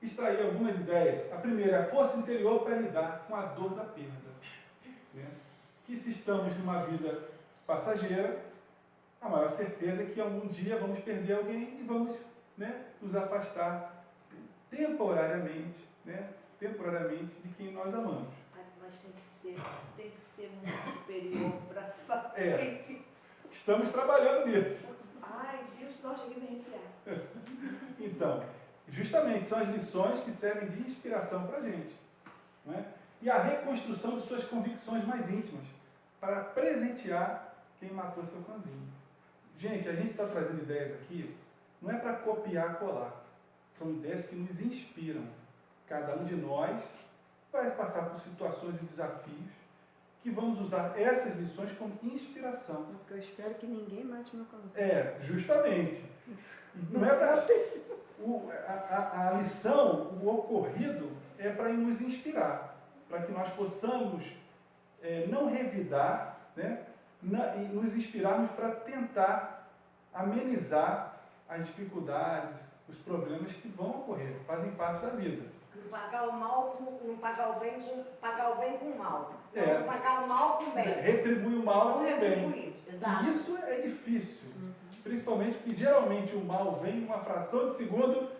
extrair algumas ideias. A primeira, a força interior para lidar com a dor da perda. Né? Que se estamos numa vida passageira, a maior certeza é que algum dia vamos perder alguém e vamos, né, nos afastar temporariamente, né, de quem nós amamos. Mas tem que ser muito superior para fazer isso. Estamos trabalhando nisso. Ai, Deus, nossa, cheguei a me arrepiar. Então, justamente são as lições que servem de inspiração para a gente. Né? E a reconstrução de suas convicções mais íntimas, para presentear quem matou seu cãozinho. Gente, a gente está trazendo ideias aqui, não é para copiar, colar. São ideias que nos inspiram. Cada um de nós vai passar por situações e desafios que vamos usar essas lições como inspiração. porque eu espero que ninguém mate meu cãozinho. Justamente. Não é para... A lição, o ocorrido, é para nos inspirar, para que nós possamos não revidar, né, e nos inspirarmos para tentar amenizar as dificuldades, os problemas que vão ocorrer, fazem parte da vida. Não pagar o mal não pagar o bem com o mal. É. Não pagar o mal com o bem. Retribui o mal Não com o bem. retribuir, exato. E isso é difícil, principalmente porque geralmente o mal vem em uma fração de segundo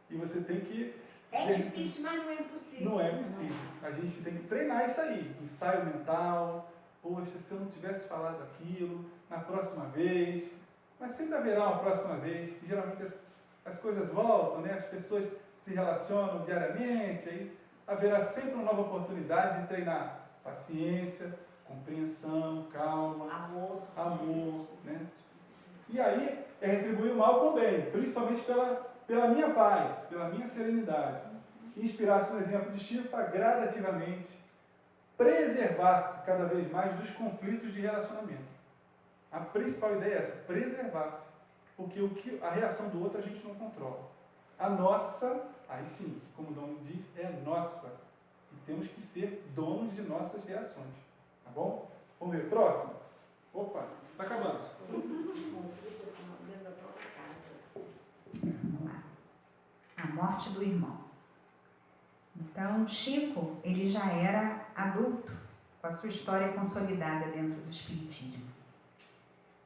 e você tem que É difícil, mas não é impossível. Não é possível. A gente tem que treinar isso aí. Ensaio mental. Poxa, se eu não tivesse falado aquilo, na próxima vez. Mas sempre haverá uma próxima vez. Geralmente as coisas voltam, né? As pessoas se relacionam diariamente. Aí haverá sempre uma nova oportunidade de treinar paciência, compreensão, calma, amor, né? E aí é retribuir o mal com o bem, principalmente pela minha paz, pela minha serenidade. Inspirar-se no exemplo de Chico para gradativamente preservar-se cada vez mais dos conflitos de relacionamento. A principal ideia é essa, preservar-se. Porque a reação do outro a gente não controla. A nossa, aí sim, como o Dom diz, é nossa. E temos que ser donos de nossas reações. Tá bom? Vamos ver, próximo. Opa, está acabando. Vamos lá. A morte do irmão. Então, Chico, ele já era adulto, com a sua história consolidada dentro do espiritismo,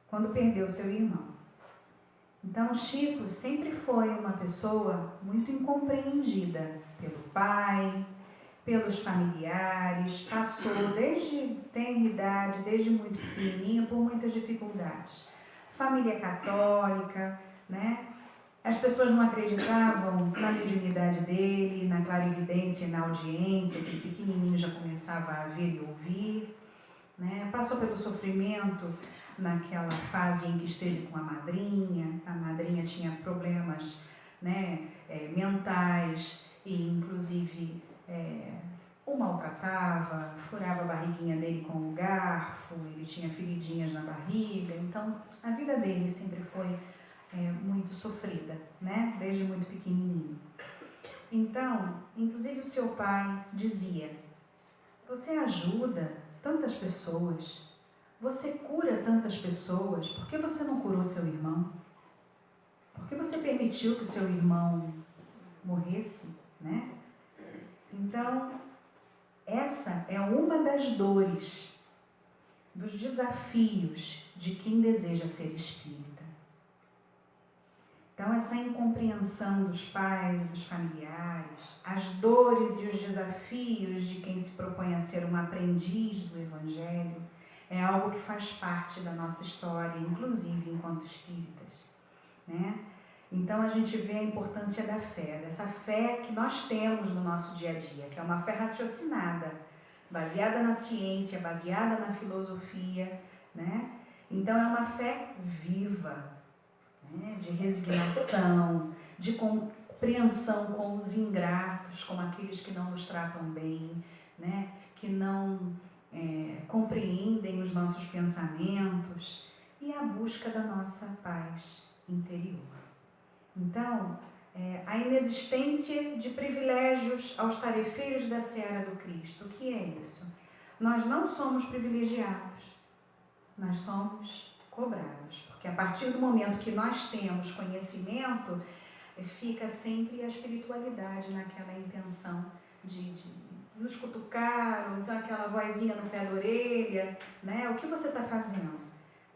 quando perdeu seu irmão. Então, Chico sempre foi uma pessoa muito incompreendida pelo pai, pelos familiares, passou desde tenra idade, desde muito pequenininho, por muitas dificuldades. Família católica, né? As pessoas não acreditavam na mediunidade dele, na clarividência e na audiência, que pequenininho já começava a ver e ouvir, né? Passou pelo sofrimento naquela fase em que esteve com a madrinha tinha problemas, né, mentais e inclusive o maltratava, furava a barriguinha dele com o garfo, ele tinha feridinhas na barriga, então a vida dele sempre foi muito sofrida, né, desde muito pequenininho. Então, inclusive o seu pai dizia: você ajuda tantas pessoas, você cura tantas pessoas, por que você não curou seu irmão? Por que você permitiu que o seu irmão morresse, né? Então, essa é uma das dores, dos desafios de quem deseja ser espírita. Então, essa incompreensão dos pais e dos familiares, as dores e os desafios de quem se propõe a ser um aprendiz do Evangelho, é algo que faz parte da nossa história, inclusive enquanto espíritas, né? Então a gente vê a importância da fé, dessa fé que nós temos no nosso dia a dia, que é uma fé raciocinada, baseada na ciência, baseada na filosofia, né? Então é uma fé viva, né? De resignação, de compreensão com os ingratos, com aqueles que não nos tratam bem, né? Que não compreendem os nossos pensamentos, e a busca da nossa paz interior. Então, a inexistência de privilégios aos tarefeiros da seara do Cristo. O que é isso? Nós não somos privilegiados, nós somos cobrados, porque a partir do momento que nós temos conhecimento, fica sempre a espiritualidade naquela intenção de nos cutucar, ou então aquela vozinha no pé da orelha, né? O que você está fazendo?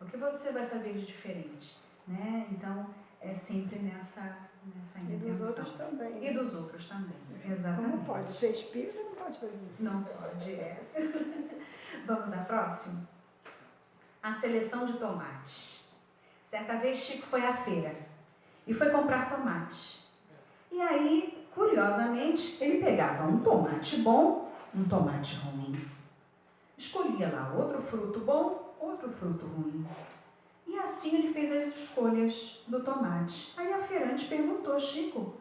O que você vai fazer de diferente? Né? Então, é sempre nessa intenção. E dos outros também. E dos outros também, exatamente. Como pode? Ser espírita não pode fazer isso. Não pode, Vamos à próxima? A seleção de tomates. Certa vez, Chico foi à feira e foi comprar tomates. E aí, curiosamente, ele pegava um tomate bom, um tomate ruim. Escolhia lá outro fruto bom, outro fruto ruim. E assim ele fez as escolhas do tomate. Aí a feirante perguntou: Chico,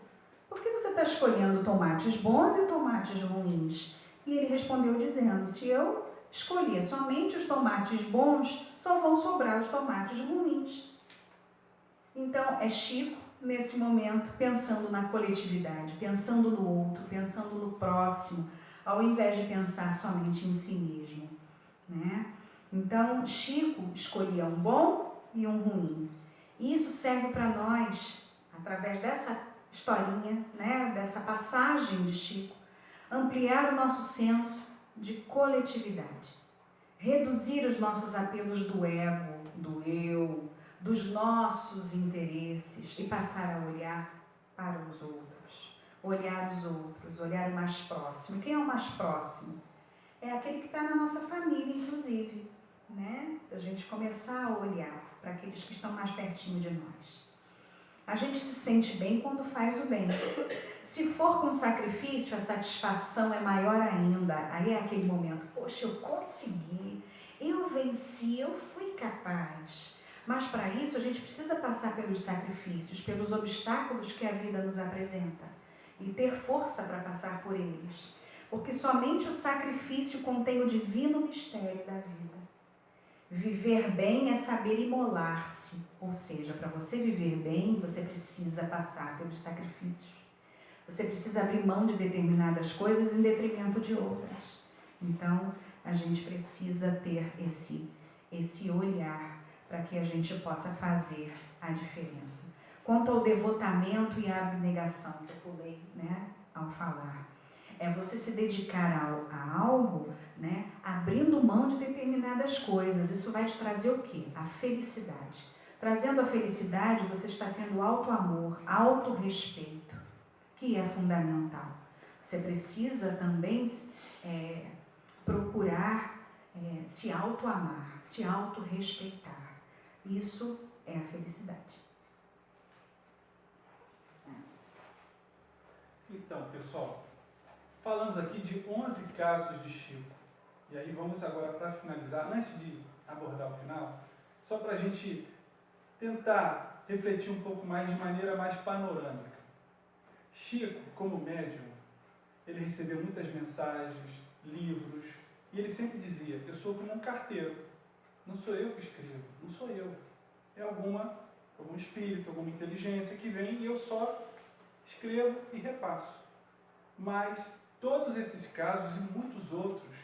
por que você está escolhendo tomates bons e tomates ruins? E ele respondeu dizendo: se eu escolher somente os tomates bons, só vão sobrar os tomates ruins. Então é Chico, nesse momento, pensando na coletividade, pensando no outro, pensando no próximo, ao invés de pensar somente em si mesmo, né? Então, Chico escolhia um bom e um ruim. E isso serve para nós, através dessa historinha, né, dessa passagem de Chico, ampliar o nosso senso de coletividade, reduzir os nossos apelos do ego, do eu, dos nossos interesses e passar a olhar para os outros, olhar os outros, olhar o mais próximo. E quem é o mais próximo? É aquele que está na nossa família, inclusive, né? A gente começar a olhar para aqueles que estão mais pertinho de nós. A gente se sente bem quando faz o bem. Se for com sacrifício, a satisfação é maior ainda. Aí é aquele momento, poxa, eu consegui, eu venci, eu fui capaz. Mas para isso a gente precisa passar pelos sacrifícios, pelos obstáculos que a vida nos apresenta e ter força para passar por eles. Porque somente o sacrifício contém o divino mistério da vida. Viver bem é saber imolar-se, ou seja, para você viver bem, você precisa passar pelos sacrifícios. Você precisa abrir mão de determinadas coisas em detrimento de outras. Então, a gente precisa ter esse olhar para que a gente possa fazer a diferença. Quanto ao devotamento e à abnegação, que eu pulei, né, ao falar, é você se dedicar a algo, né, abrindo mão de determinadas coisas. Isso vai te trazer o quê? A felicidade. Trazendo a felicidade, você está tendo auto-amor, auto-respeito, que é fundamental. Você precisa também procurar se auto-amar, se auto-respeitar. Isso é a felicidade. Então, pessoal, falamos aqui de 11 casos de Chico. E aí vamos agora, para finalizar, antes de abordar o final, só para a gente tentar refletir um pouco mais de maneira mais panorâmica. Chico, como médium, ele recebeu muitas mensagens, livros, e ele sempre dizia, eu sou como um carteiro, não sou eu que escrevo, não sou eu. É algum espírito, alguma inteligência que vem e eu só escrevo e repasso. Mas todos esses casos e muitos outros,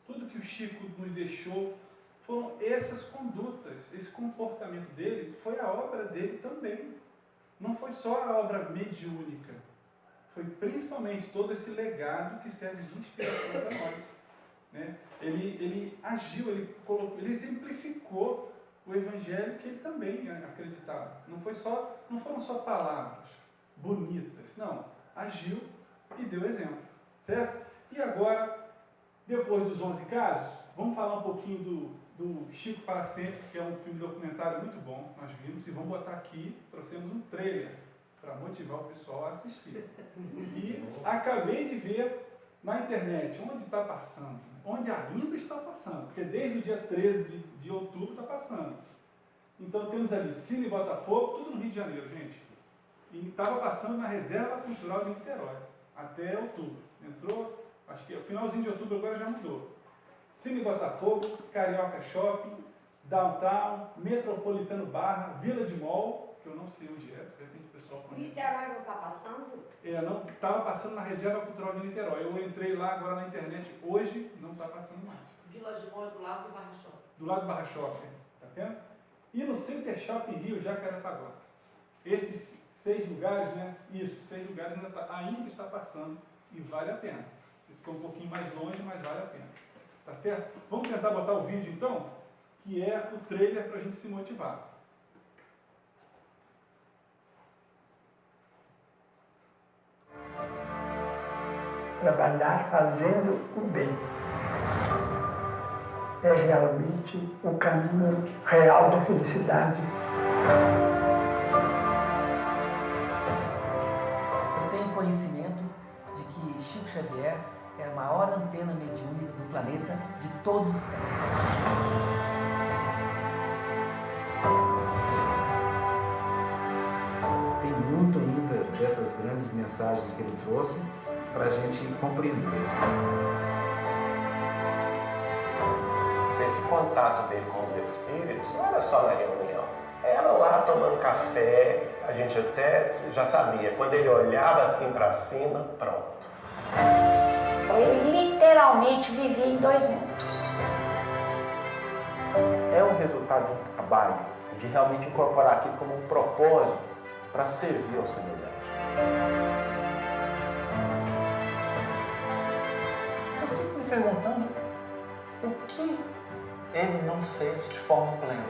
tudo que o Chico nos deixou, foram essas condutas, esse comportamento dele, foi a obra dele também. Não foi só a obra mediúnica, foi principalmente todo esse legado que serve de inspiração para nós. Né? Ele agiu, ele exemplificou o evangelho que ele também acreditava. Não foram só palavras bonitas, não. Agiu e deu exemplo, certo? E agora, depois dos 11 casos, vamos falar um pouquinho do Chico para Sempre, que é um filme documentário muito bom, nós vimos, e vamos botar aqui, trouxemos um trailer para motivar o pessoal a assistir. E acabei de ver na internet onde está passando, onde ainda está passando, porque desde o dia 13 de outubro está passando. Então temos ali Cine Botafogo, tudo no Rio de Janeiro, gente. E estava passando na Reserva Cultural de Niterói, até outubro. Entrou, acho que o finalzinho de outubro agora já mudou. Cine Botafogo, Carioca Shopping, Downtown, Metropolitano Barra, Village Mall, que eu não sei onde é, de repente o pessoal conhece. Niterói não está passando? Não, estava passando na Reserva Cultural de Niterói. Eu entrei lá agora na internet, hoje não está passando mais. Village Mall é do lado do Barra Shopping. Do lado do Barra Shopping, tá vendo? E no Center Shopping Rio, Jacarepaguá. Esses 6 lugares, né? Isso, 6 lugares ainda está passando e vale a pena. Ficou um pouquinho mais longe, mas vale a pena. Tá certo? Vamos tentar botar o vídeo então, que é o trailer para a gente se motivar. Trabalhar fazendo o bem é realmente o caminho real da felicidade. Eu tenho conhecimento de que Chico Xavier é a maior antena mediúnica do planeta de todos os tempos. Tem muito ainda dessas grandes mensagens que ele trouxe para a gente compreender. Esse contato dele com os espíritos não era só na reunião, era lá tomando café, a gente até já sabia, quando ele olhava assim para cima, pronto. Ele literalmente vivia em 2 mundos. É um resultado de um trabalho, de realmente incorporar aquilo como um propósito para servir ao semelhante. Eu fico me perguntando o que ele não fez de forma plena.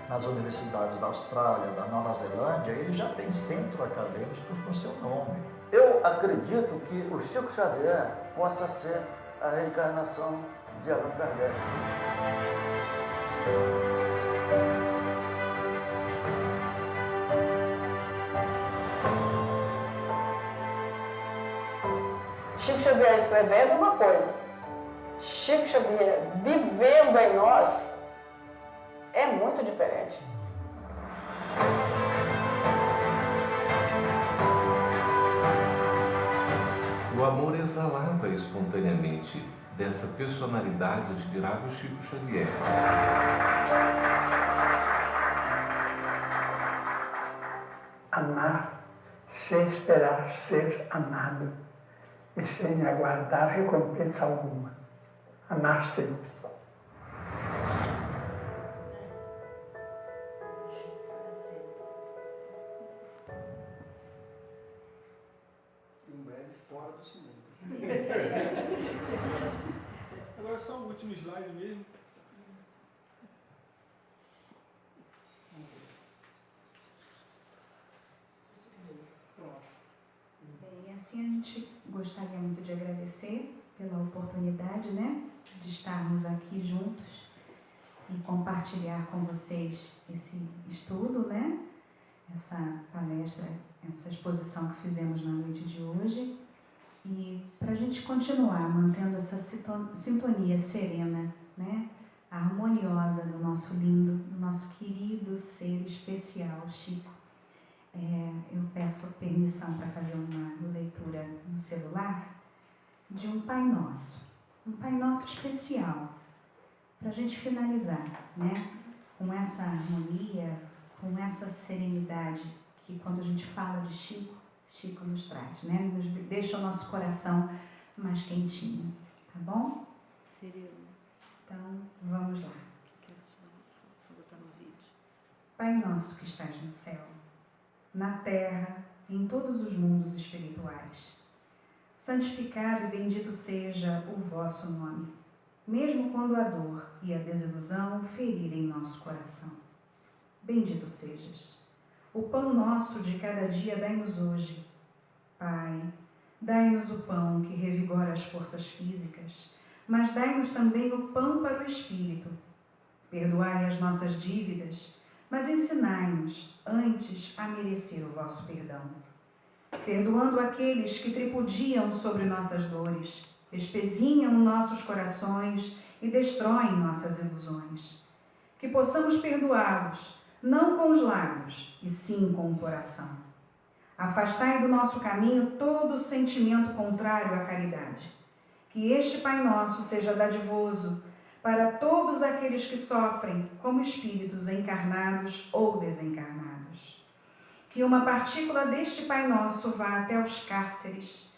Nós nas universidades da Austrália, da Nova Zelândia, ele já tem centro acadêmico com o seu nome. Eu acredito que o Chico Xavier possa ser a reencarnação de Allan Kardec. Chico Xavier escrevendo é uma coisa, Chico Xavier vivendo em nós é muito diferente. O amor exalava espontaneamente dessa personalidade admirável Chico Xavier. Amar sem esperar ser amado e sem aguardar recompensa alguma. Amar sempre. Em breve, fora do cinema. Agora só o último slide mesmo. E assim a gente gostaria muito de agradecer pela oportunidade, né, de estarmos aqui juntos e compartilhar com vocês esse estudo, né, essa palestra, essa exposição que fizemos na noite de hoje. E para a gente continuar mantendo essa sintonia serena, né, harmoniosa do nosso lindo, do nosso querido ser especial, Chico. Eu peço permissão para fazer uma leitura no celular de um Pai Nosso especial, para a gente finalizar, né, com essa harmonia, com essa serenidade que quando a gente fala de Chico, Chico nos traz, né, nos deixa o nosso coração mais quentinho, tá bom? Sereno. Então, vamos lá. Vou botar no vídeo. Pai nosso que estás no céu, na terra, em todos os mundos espirituais. Santificado e bendito seja o vosso nome, mesmo quando a dor e a desilusão ferirem nosso coração. Bendito sejas. O pão nosso de cada dia dai-nos hoje. Pai, dai-nos o pão que revigora as forças físicas, mas dai-nos também o pão para o espírito. Perdoai as nossas dívidas, mas ensinai-nos antes a merecer o vosso perdão. Perdoando aqueles que tripudiam sobre nossas dores, espezinham nossos corações e destroem nossas ilusões. Que possamos perdoá-los, não com os lábios, e sim com o coração. Afastai do nosso caminho todo sentimento contrário à caridade. Que este Pai Nosso seja dadivoso para todos aqueles que sofrem como espíritos encarnados ou desencarnados. Que uma partícula deste Pai Nosso vá até os cárceres,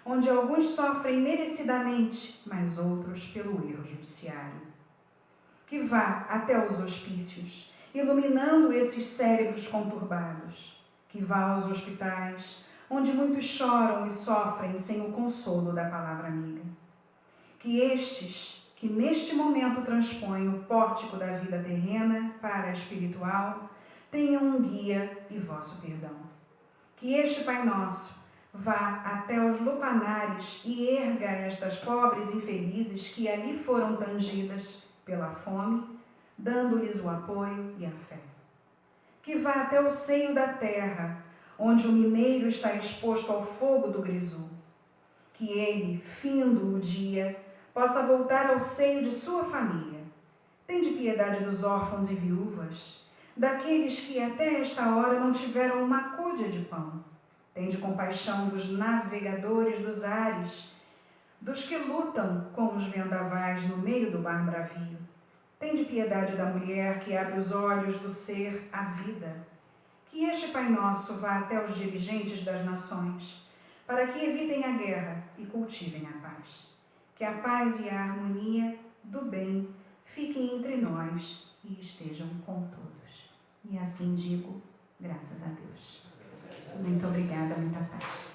onde alguns sofrem merecidamente, mas outros pelo erro judiciário. Que vá até os hospícios, iluminando esses cérebros conturbados. Que vá aos hospitais, onde muitos choram e sofrem sem o consolo da palavra amiga. Que estes que neste momento transpõem o pórtico da vida terrena para a espiritual, tenham um guia e vosso perdão. Que este Pai Nosso vá até os lupanares e erga estas pobres infelizes que ali foram tangidas pela fome, dando-lhes o apoio e a fé. Que vá até o seio da terra, onde o mineiro está exposto ao fogo do grisu. Que ele, findo o dia, possa voltar ao seio de sua família. Tende piedade dos órfãos e viúvas, daqueles que até esta hora não tiveram uma côdea de pão. Tende compaixão dos navegadores dos ares, dos que lutam com os vendavais no meio do mar bravio. Tende piedade da mulher que abre os olhos do ser à vida. Que este Pai Nosso vá até os dirigentes das nações, para que evitem a guerra e cultivem a paz. Que a paz e a harmonia do bem fiquem entre nós e estejam com todos. E assim digo, graças a Deus. Muito obrigada, muita paz.